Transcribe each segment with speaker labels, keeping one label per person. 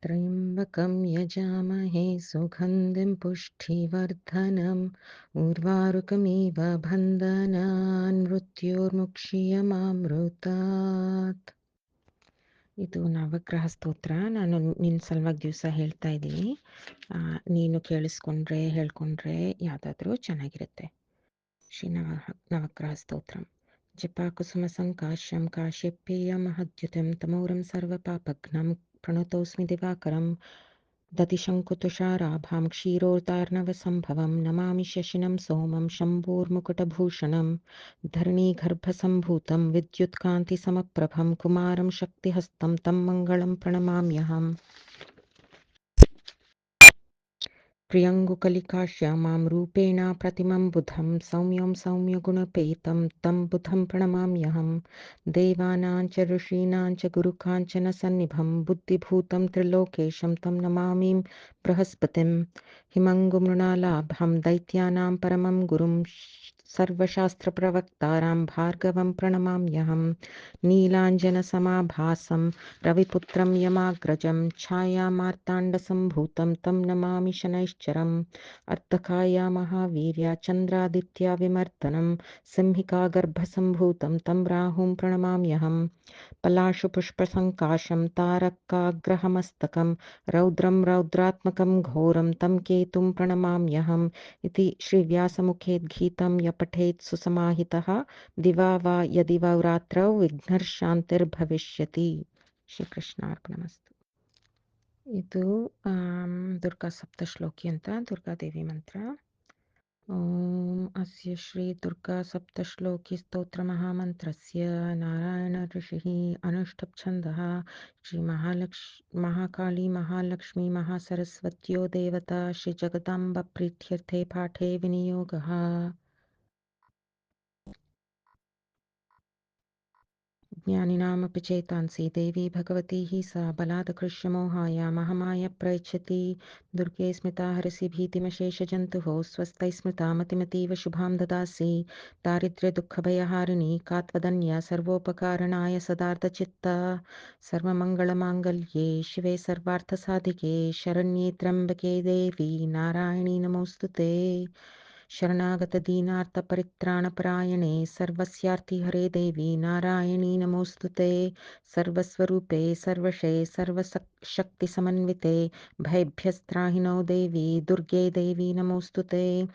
Speaker 1: त्र्यम्बकं यजामहे सुगन्धिं पुष्टिवर्धनम् उर्वारुकमिव बन्धनान् मृत्योर्मुक्षीयमामृतात्. ಇದು ನವಗ್ರಹ ಸ್ತೋತ್ರ. ನಾನು ನಿನ್ನ ಸಲುವಾಗಿ ದಿವಸ ಹೇಳ್ತಾ ಇದ್ದೀನಿ. ನೀನು ಕೇಳಿಸ್ಕೊಂಡ್ರೆ ಹೇಳ್ಕೊಂಡ್ರೆ ಯಾವುದಾದ್ರೂ ಚೆನ್ನಾಗಿರುತ್ತೆ. ಶ್ರೀ ನವಗ್ರಹ ಸ್ತೋತ್ರಂ. ಜಪಾಕುಸುಮ ಸಂಕಾಶ್ಯಂ ಕಾಶ್ಯಪೇಯ ಮಹದ್ಯುತಂ ತಮೋರಂ ಸರ್ವಪಾಪಘ್ನಂ ಪ್ರಣತೋಸ್ಮಿ ದಿವಾಕರಂ ದತಿಶಂಕುತುಷಾರಾಭಾಂ ಕ್ಷೀರೋದಾರ್ಣವಸಂಭವಂ ನಮಾಮಿ ಶಶಿನಂ ಸೋಮಂ ಶಂಭೋರ್ಮುಕುಟಭೂಷಣಂ ಧರಣೀಗರ್ಭಸಂಭೂತಂ ವಿದ್ಯುತ್ಕಾಂತಿಸಮಪ್ರಭಂ ಕುಮಾರಂ ಶಕ್ತಿಹಸ್तं तं मङ्गलं प्रणमाम्यहम्. प्रियङ्गुकलिकाश्यामां रूपेण प्रतिमं बुधं सौम्यं सौम्यगुणपेतं तं बुधं प्रणमाम्यहं. देवानां च ऋषीणां च गुरुकाञ्चनसन्निभं बुद्धिभूतं त्रिलोकेशं तं नमामि बृहस्पतिं. हिमङ्गुमृणालाभं दैत्यानां परमं गुरुं सर्वशास्त्रप्रवक्तारां भार्गवं प्रणमाम्यहं. नीलाञ्जनसमाभासं रविपुत्रं यमाग्रजं छायामार्ताण्डसम्भूतं तं नमामि शनैश्चरम्. अर्धकाया महावीर्या चन्द्रादित्या विमर्दनं सिंहिकागर्भसम्भूतं तं राहुं प्रणमाम्यहं. पलाशुपुष्पसङ्काशं तारकाग्रहमस्तकं रौद्रं रौद्रात्मकं घोरं तं केतुं प्रणमाम्यहम्. इति श्रीव्यासमुखेद्गीतं य पठेत् सुसमाहितः दिवा वा यदि वा रात्रौ विघ्नशान्तिर्भविष्यति. ಶ್ರೀಕೃಷ್ಣಾರ್ಪಣಮಸ್ತು. ಇದು ದುರ್ಗಾ ಸಪ್ತಶ್ಲೋಕಿ ಅಂತ ದುರ್ಗಾದೇವಿ ಮಂತ್ರ. ಓಂ ಅಸ್ಯ ಶ್ರೀ ದುರ್ಗಾ ಸಪ್ತಶ್ಲೋಕಿ ಸ್ತೋತ್ರ ಮಹಾಮಂತ್ರಸ್ಯ ನಾರಾಯಣ ಋಷಿಃ ಅನುಷ್ಠುಪ್ ಛಂದಃ ಶ್ರೀ ಮಹಾಕಾಳಿ ಮಹಾಲಕ್ಷ್ಮೀ ಮಹಾಸರಸ್ವತ್ಯೋ ದೇವತಾ ಶ್ರೀ ಜಗದಾಂಬ ಪ್ರೀತ್ಯರ್ಥೆ ಪಾಠೆ ವಿನಿಯೋಗಃ. ज्ञानिनामपि चेतांसि देवी भगवती हि सा बलादकृष्यमोहाय महमाय प्रयच्छति. दुर्गे स्मृता हरसि भीतिमशेषजन्तुः स्वस्तै स्मृता मतिमतीव शुभां ददासि. दारिद्र्यदुःखभयहारिणी का त्वदन्या सर्वोपकारणाय सदार्धचित्ता. सर्वमङ्गलमाङ्गल्ये शिवे सर्वार्थसाधिके शरण्ये त्र्यम्बके देवी नारायणी नमोऽस्तु ते. शरणागतदीनार्तपरित्राणपरायणे सर्वस्यार्ति हरे देवी नारायणी नमोऽस्तु ते. सर्वस्वरूपे सर्वशे सर्वशक्तिसमन्विते भयभ्यस्त्राहिनो देवी दुर्गे देवी नमोऽस्तु ते.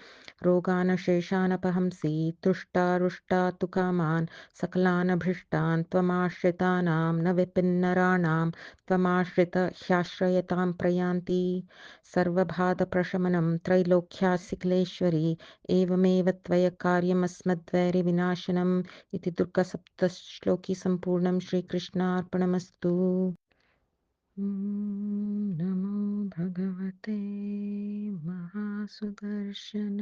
Speaker 1: रोगानशेषानपहंसि तुष्टारुष्टातुकामान् सकलानभीष्टान् त्वमाश्रितानां न विपिन्नराणां त्वमाश्रित ह्याश्रयतां प्रयान्ति. सर्वबाधप्रशमनं त्रैलोक्यासिक्लेश्वरी एवमेव त्वया कार्यमस्मद्वैरिविनाशनम्. इति दुर्गासप्तश्लोकी सम्पूर्णं. श्रीकृष्णार्पणमस्तु. नमो भगवते महासुदर्शन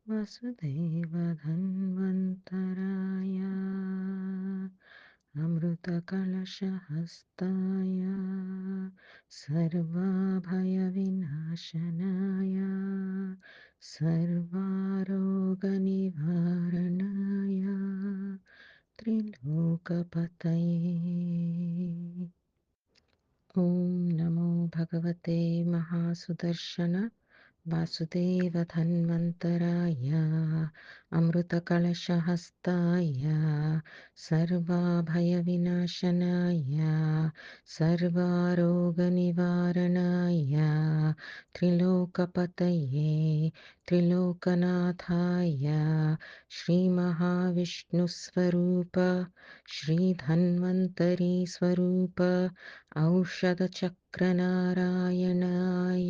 Speaker 1: वसुदेवधन्वन्तराय अमृतकलशहस्ताय सर्वभयविनाशनाय सर्वारोगनिवारणाय त्रिलोकपतये. ॐ नमो भगवते महासुदर्शन वासुदेवधन्वन्तराय अमृतकलशहस्ताय सर्वभयविनाशनाय सर्वारोगनिवारणाय त्रिलोकपतये त्रिलोकनाथाय श्रीमहाविष्णुस्वरूप श्रीधन्वन्तरी स्वरूप औषधचक्रनारायणाय